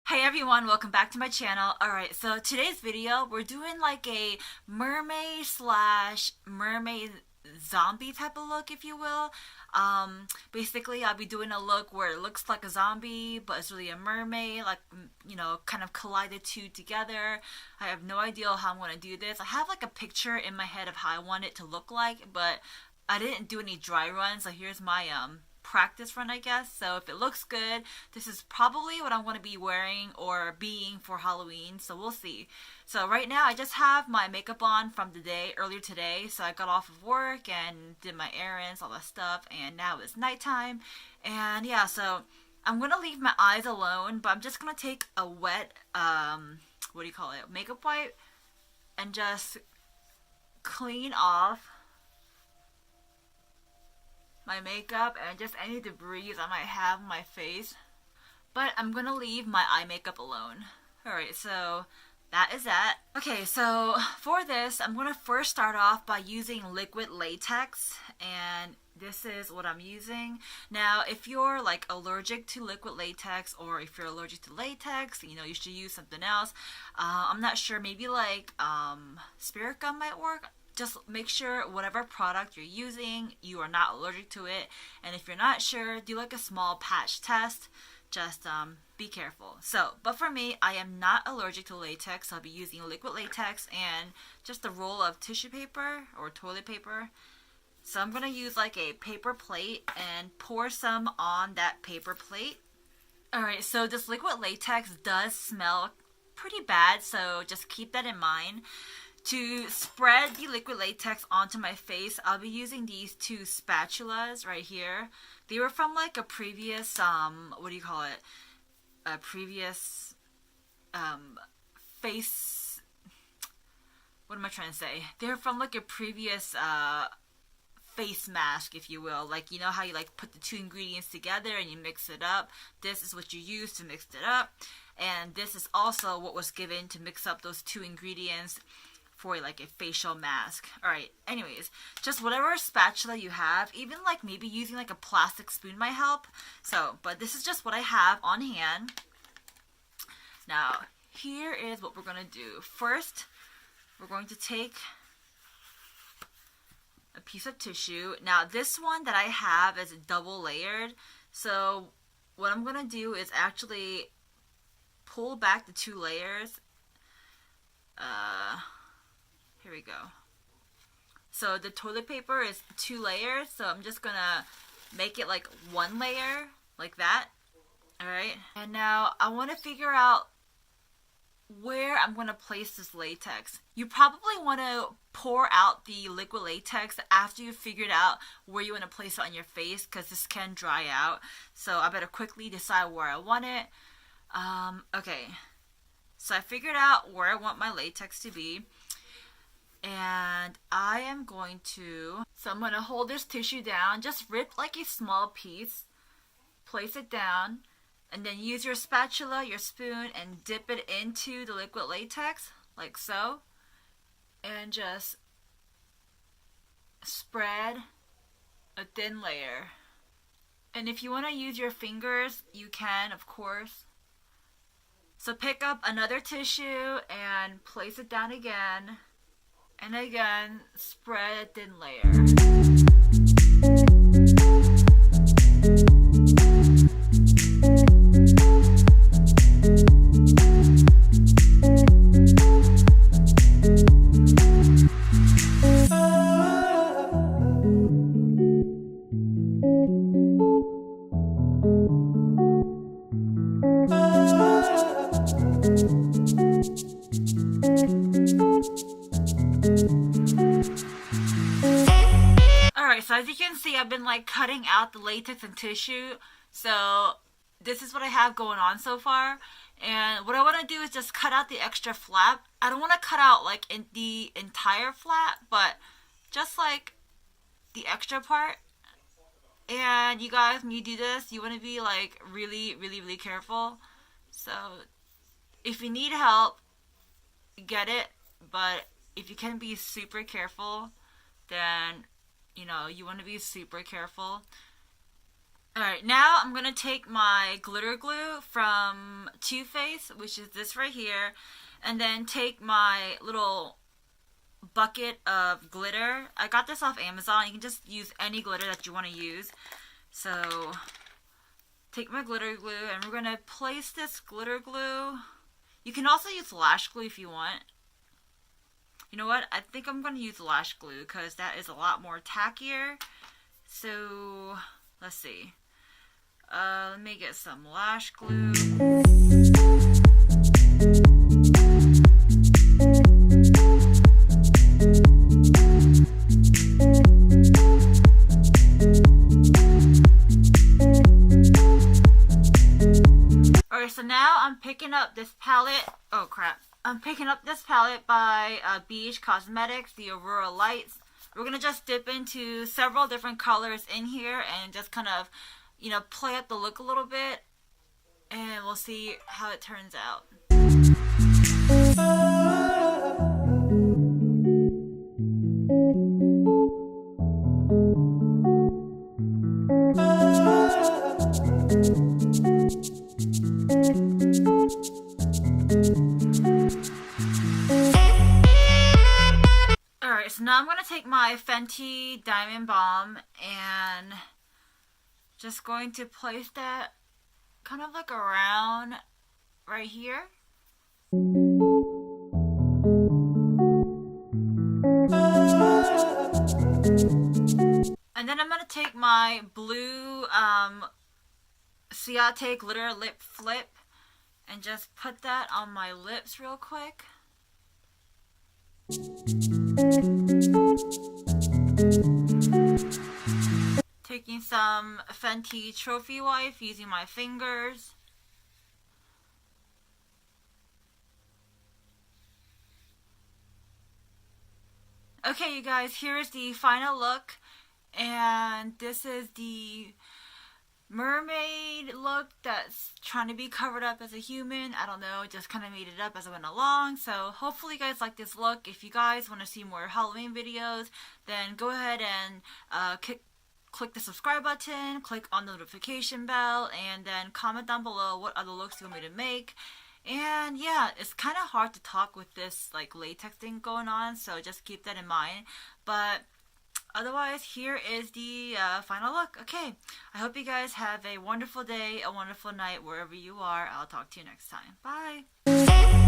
Hey everyone, welcome back to my channel. Alright, so today's video, we're doing like a mermaid slash mermaid zombie type of look, if you will. Basically, I'll be doing a look where it looks like a zombie, but it's really a mermaid, like, kind of collide the two together. I have no idea how I'm going to do this. I have like a picture in my head of how I want it to look like, but I didn't do any dry runs, so here's my practice run, I guess. So if it looks good, this is probably what I want to be wearing or being for Halloween, so we'll see. So right now I just have my makeup on from the day earlier today. So I got off of work and did my errands, all that stuff, and now it's nighttime. And yeah, so I'm gonna leave my eyes alone, but I'm just gonna take a wet makeup wipe and just clean off my makeup and just any debris I might have on my face. But I'm gonna leave my eye makeup alone. Alright, so that is that. Okay, so for this, I'm gonna first start off by using liquid latex, and this is what I'm using. Now, if you're like allergic to liquid latex, or if you're allergic to latex, you should use something else. I'm not sure, maybe like spirit gum might work. Just make sure whatever product you're using, you are not allergic to it. And if you're not sure, do like a small patch test. Just be careful. So, but for me, I am not allergic to latex. So I'll be using liquid latex and just a roll of tissue paper or toilet paper. So I'm going to use like a paper plate and pour some on that paper plate. Alright, so this liquid latex does smell pretty bad, so just keep that in mind. To spread the liquid latex onto my face, I'll be using these two spatulas right here. They were from like a previous, previous face, what am I trying to say? They're from like a previous face mask, if you will. Like, you know how you like put the two ingredients together and you mix it up? This is what you use to mix it up. And this is also what was given to mix up those two ingredients for like a facial mask. Alright, anyways, just whatever spatula you have, even like maybe using like a plastic spoon might help. So, but this is just what I have on hand. Now, here is what we're going to do. First, we're going to take a piece of tissue. Now, this one that I have is double layered. So, what I'm going to do is actually pull back the two layers. Here we go. So the toilet paper is 2 layers, so I'm just gonna make it like 1 layer, like that. Alright, and now I want to figure out where I'm going to place this latex. You probably want to pour out the liquid latex after you've figured out where you want to place it on your face, because this can dry out. So I better quickly decide where I want it. Okay, so I figured out where I want my latex to be. And I am going to, so I'm going to hold this tissue down, just rip like a small piece, place it down, and then use your spatula, your spoon, and dip it into the liquid latex, like so, and just spread a thin layer. And if you want to use your fingers, you can, of course. So pick up another tissue and place it down again. And again, spread a thin layer. So as you can see, I've been like cutting out the latex and tissue. So this is what I have going on so far. And what I want to do is just cut out the extra flap. I don't want to cut out like in the entire flap, but just like the extra part. And you guys, when you do this, you want to be like really, really, really careful. So if you need help, get it. But if you can be super careful, then you want to be super careful. Alright, now I'm gonna take my glitter glue from Too Faced, which is this right here, and then take my little bucket of glitter. I got this off Amazon. You can just use any glitter that you want to use. So, take my glitter glue, and we're gonna place this glitter glue. You can also use lash glue if you want. You know what? I think I'm gonna use lash glue because that is a lot more tackier. So, let's see. Let me get some lash glue. Alright, so now I'm picking up this palette. Oh crap. I'm picking up this palette by Beige Cosmetics, the Aurora Lights. We're gonna just dip into several different colors in here and just kind of, you know, play up the look a little bit, and we'll see how it turns out. Alright, so now I'm going to take my Fenty Diamond Balm and just going to place that kind of like around right here. And then I'm going to take my blue Ciate Glitter Lip Flip and just put that on my lips real quick. Taking some Fenty Trophy Wife using my fingers. Okay, you guys, here's the final look, and this is the mermaid look that's trying to be covered up as a human. I don't know, just kind of made it up as I went along. So hopefully you guys like this look. If you guys want to see more Halloween videos, then go ahead and click the subscribe button, click on the notification bell, and then comment down below what other looks you want me to make. And yeah, it's kind of hard to talk with this like latex thing going on, so just keep that in mind. But otherwise, here is the final look. Okay, I hope you guys have a wonderful day, a wonderful night, wherever you are. I'll talk to you next time. Bye!